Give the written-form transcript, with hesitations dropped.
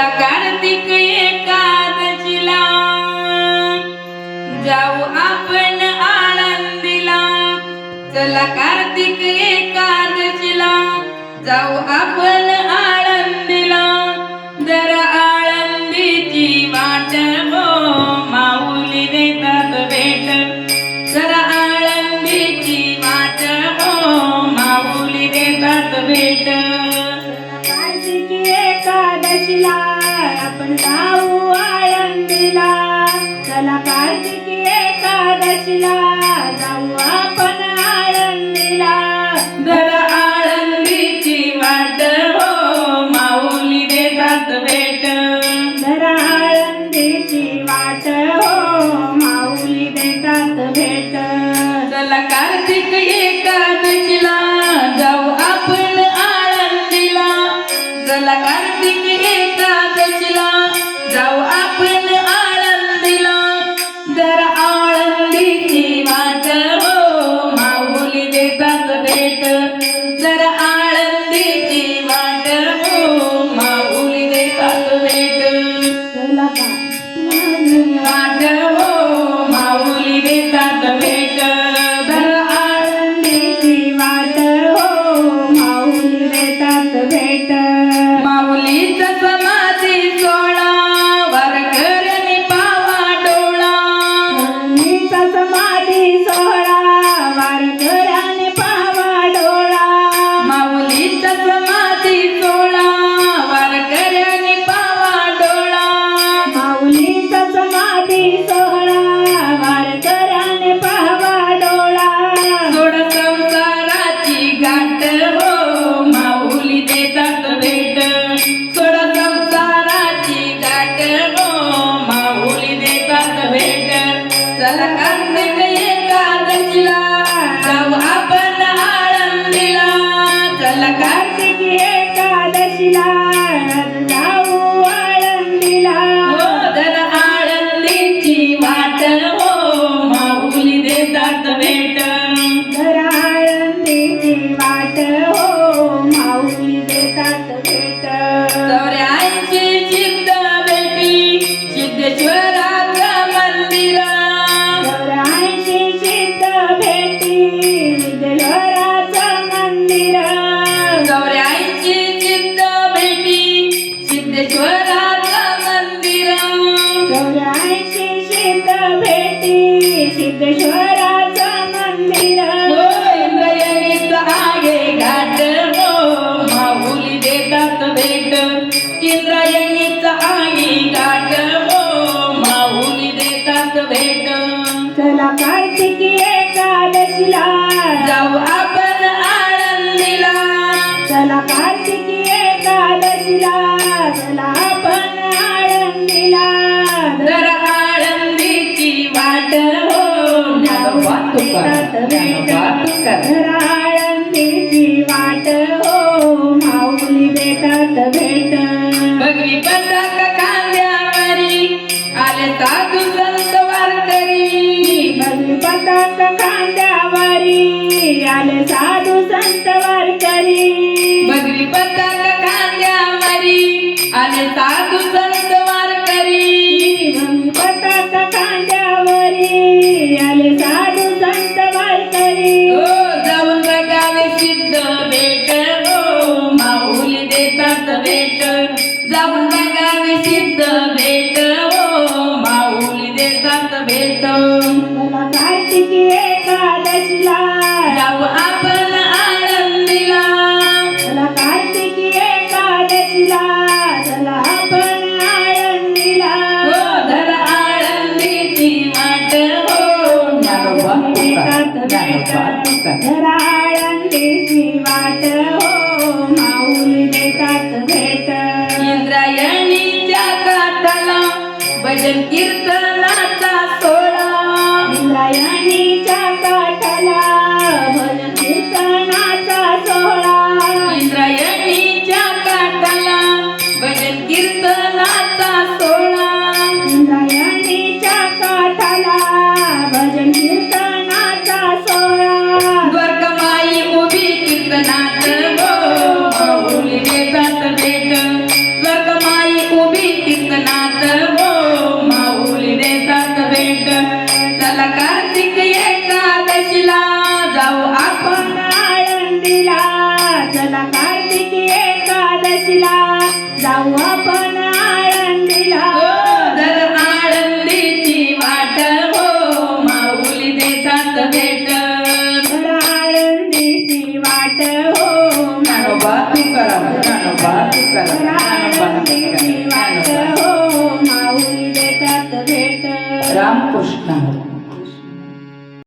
चला कार्तिक एकादशीला जाऊ आपण आळंदीला. चला कार्तिक एकादशीला जाऊ आपण आळंदीला. जरा आळंदीची वाट हो माऊली देतात भेट. जरा आळंदीची वाट हो माऊली देतात भेट. कार्तिकी एकादशीला आपण जाऊ आळंदीला. चला कार्तिकी एकादशीला जाऊ आपण आळंदीला. जरा आळंदीची वाट हो माऊली देतात भेट. जरा आळंदीची वाट हो माऊली देतात भेट. चला कार्तिक एकादशीला जाऊ आपण आळंदीला. चला कार्तिक एकादशीला जाऊ आपण आळंदीला. जरा आळंदीची वाट हो माऊली देतात भेट. जरा आळंदीची वाट हो माऊली देतात भेट. चला वाट हो माऊली देतात भेट. जरा आळंदीची वाट हो माऊली देतात भेट. माऊलीचा समाधी सोहळा वारकऱ्यांनी पावा डोळा. माऊलीचा समाधी सोहळा वारकऱ्याने पावा डोळा. माऊलीचा समाधी सोहळा वारकऱ्यांनी पावा डोळा. माऊलीचा समाधी सोहळा वारकऱ्याने पावा डोळा. सोड संसाराची गाठ हो माऊली देतात भेट. सोड संसाराची गाठ हो माऊली देतात भेट. चला कार्तिक एकादशीला जाऊ आपण आळंदीला. चला कार्तिकी एकादशीला जाऊ आळंदीला. हो जरा आळंदीची वाट हो माऊली देतात भेट. जरा आळंदीची वाट हो माऊली देतात भेट. 84 सिद्ध भेटी सिद्धेश्वराचं मंदिर. 84 सिद्ध भेटी सिद्धेश्वराचं मंदिर. 84 सिद्ध भेटी सिद्धेश्वराचं मंदिर. 84 सिद्ध भेटी सिद्धेश्वराचं मंदिर. हो इंद्रायणीचा आहे घाट हो माऊली देतात भेट. इंद्रायणीचा आहे घाट हो माऊली देतात भेट. चला कार्तिकी एकादशीला जाऊ आपण आळंदीला. चला कार्तिकी एकादशीला चला आपण आळंदीला. जरा आळंदीची वाट हो ज्ञानोबा तुकाराम. जरा आळंदीची वाट हो माऊली देतात भेट. भगवी पताका खांद्यावरी आले साधू संत वारकरी. भगवी पताका खांद्यावरी आले साधू संत वारकरी. भगवी पताका खांद्यावरी आले साधू संत वारकरी. भगवी पताका खांद्यावरी आले साधू संत वारकरी. हो जाऊन बघावे सिद्ध भेट हो माऊली देतात भेट. जाऊन बघावे सिद्ध भेट हो माऊली देतात भेट. चला कार्तिकी एकादशीला जाऊ आपण आळंदीला. चला कार्तिकी एकादशीला चला आपण आळंदीला. हो जरा आळंदीची वाट हो ज्ञानोबा देतात भेट. तुकाराम. जरा आळंदीची वाट हो माऊली देतात भेट. इंद्रायणीच्या काठाला भजन कीर्तनाचा सोहळा. इंद्रायणीच्या काठाला भजन कीर्तनाचा सोहळा. इंद्रायणीच्या काठाला भजन कीर्तनाचा सोहळा. इंद्रायणीच्या काठाला भजन कीर्तनाचा सोहळा. द्वारकामाई उभी कीर्तनात हो माऊली देतात भेट. द्वारकामाई उभी आळंदीला जाऊ आपण आळंदीला दर आळंदीची वाट हो माऊली देतात भेट तर आळंदीची वाट हो ज्ञानोबा तुकाराम ज्ञानोबा तुकाराम तर आळंदीची वाट हो माऊली देतात भेट रामकृष्ण हरी.